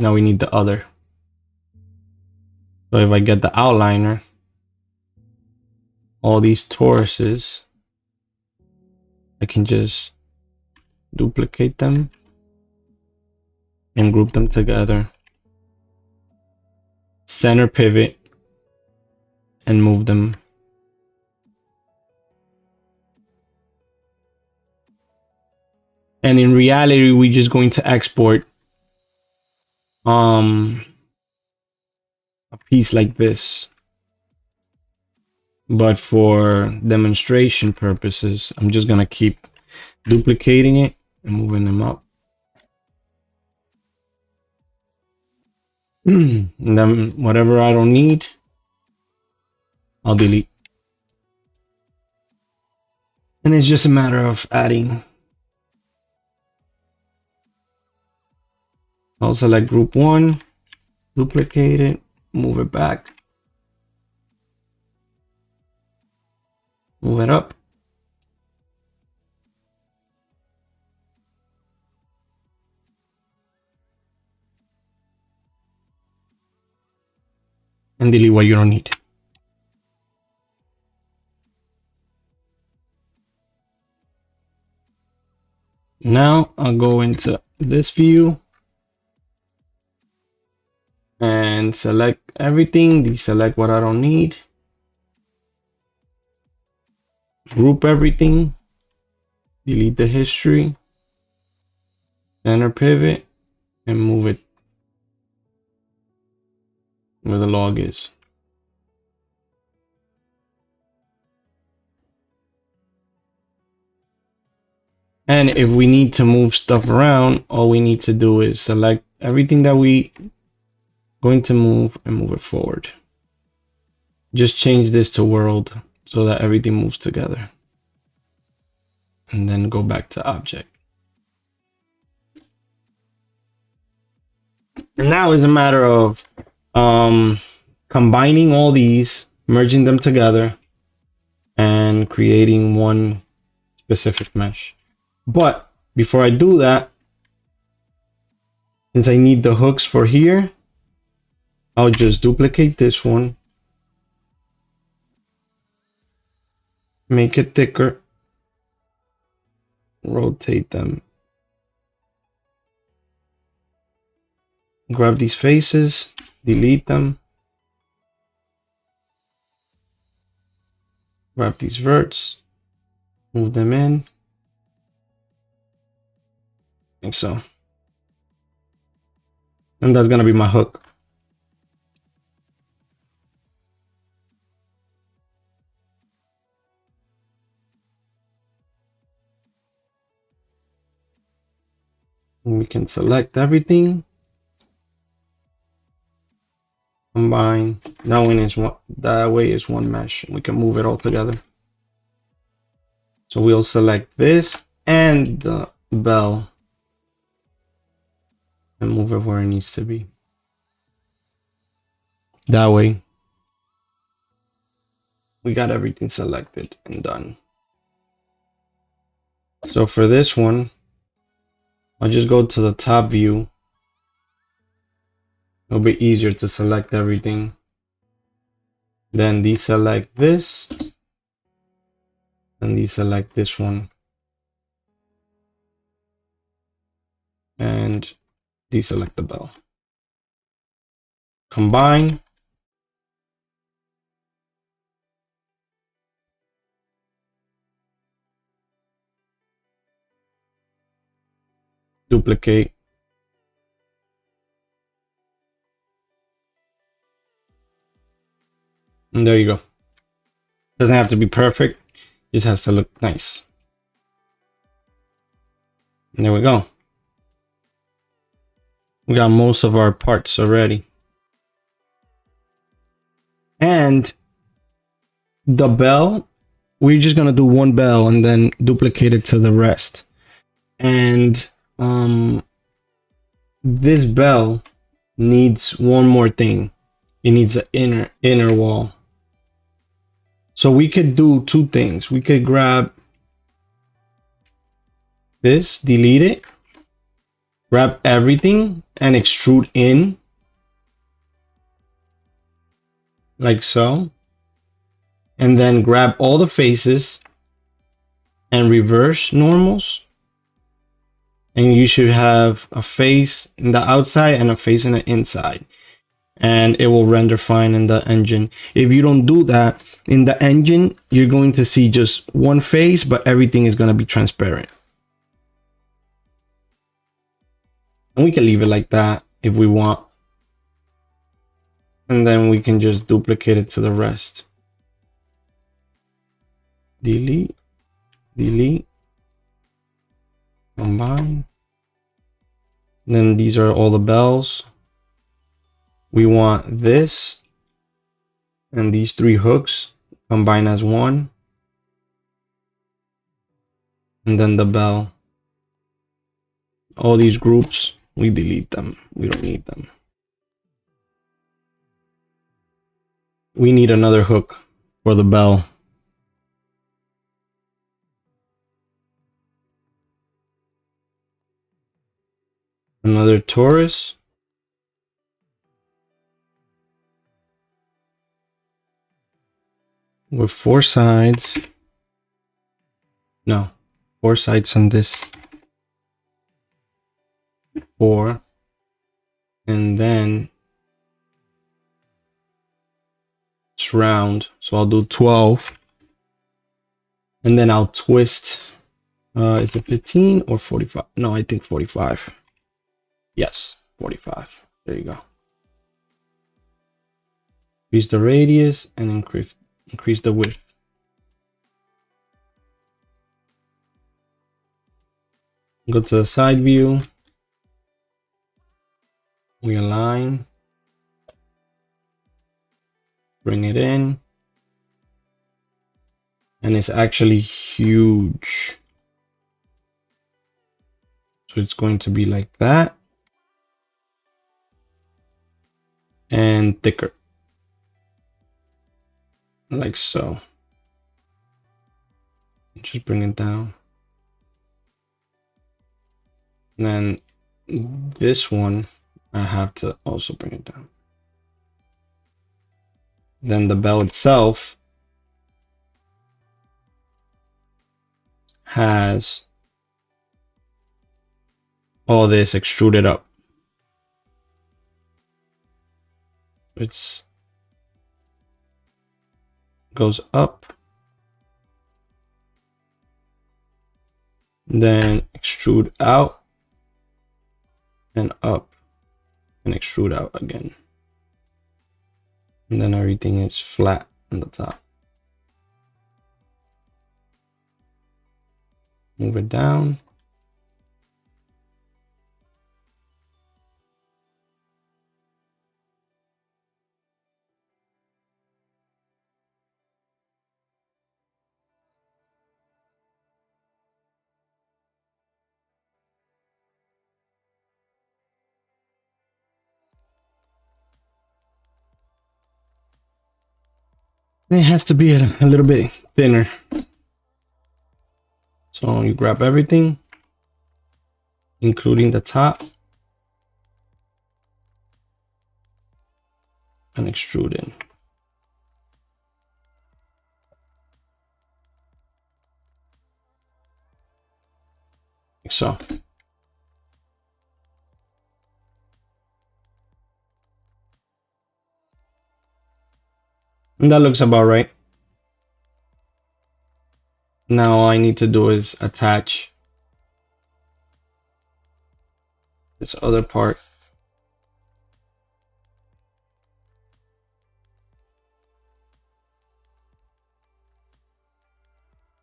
Now we need the other. So if I get the outliner, all these toruses, I can just duplicate them and group them together. Center pivot and move them. And in reality, we're just going to export a piece like this. But for demonstration purposes, I'm just gonna keep duplicating it and moving them up. And then whatever I don't need, I'll delete. And it's just a matter of adding. I'll select group 1, duplicate it, move it back, move it up. And delete what you don't need. Now I'll go into this view and select everything, deselect what I don't need, group everything, delete the history, center pivot, and move it where the log is. And if we need to move stuff around, all we need to do is select everything that we going to move and move it forward. Just change this to world so that everything moves together. And then go back to object. And now it's a matter of combining all these, merging them together, and creating one specific mesh. But before I do that, since I need the hooks for here, I'll just duplicate this one, make it thicker, rotate them, grab these faces, delete them, grab these verts, move them in, like so. And that's gonna be my hook. And we can select everything, combine. That way is one mesh. We can move it all together. So we'll select this and the bell and move it where it needs to be. That way we got everything selected and done. So for this one, I'll just go to the top view. It'll be easier to select everything. Then deselect this and deselect this one. And deselect the bell. Combine. Duplicate. And there you go. Doesn't have to be perfect. Just has to look nice. And there we go. We got most of our parts already. And the bell, we're just gonna do one bell and then duplicate it to the rest. And this bell needs one more thing. It needs an inner wall. So we could do two things. We could grab this, delete it, grab everything and extrude in like so, and then grab all the faces and reverse normals, and you should have a face in the outside and a face in the inside, and it will render fine in the engine. If you don't do that in the engine, you're going to see just one face, but everything is going to be transparent. And we can leave it like that if we want, and then we can just duplicate it to the rest. Delete, delete, combine. Then these are all the bells. We want this and these three hooks combine as one, and then the bell. All these groups, we delete them. We don't need them. We need another hook for the bell. Another Taurus. With 4 sides. No, 4 sides on this. 4. And then it's round. So I'll do 12. And then I'll twist. Is it 15 or 45? No, I think 45. Yes, 45. There you go. Increase the radius and increase the width. Go to the side view. We align. Bring it in. And it's actually huge. So it's going to be like that. And thicker. Like so. Just bring it down. And then this one, I have to also bring it down. Then the bell itself has all this extruded up. It's goes up, then extrude out and up and extrude out again, and then everything is flat on the top. Move it down. It has to be a little bit thinner. So you grab everything, including the top, and extrude in. Like so. And that looks about right. Now all I need to do is attach this other part.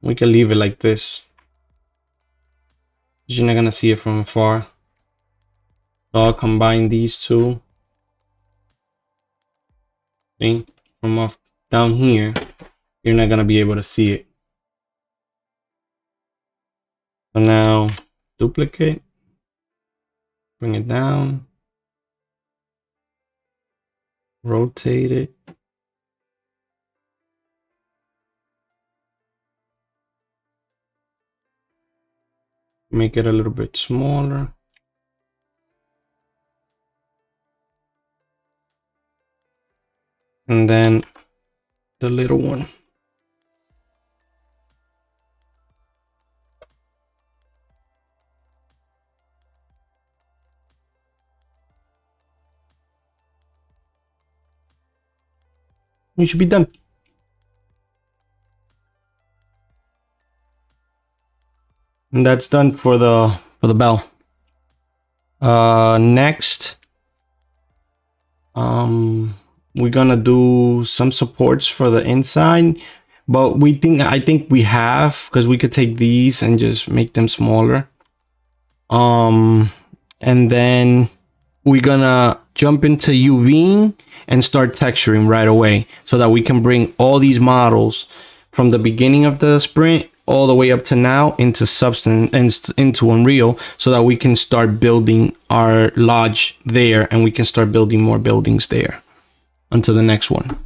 We can leave it like this. You're not gonna see it from afar. So I'll combine these two. See? From off down here, you're not gonna be able to see it. So now duplicate, bring it down, rotate it. Make it a little bit smaller. and then the little one. We should be done. And that's done for the bell. Next, we're gonna do some supports for the inside, but I think we have, because we could take these and just make them smaller. And then we're gonna jump into UVing and start texturing right away so that we can bring all these models from the beginning of the sprint all the way up to now into Substance and into Unreal, so that we can start building our lodge there and we can start building more buildings there until the next one.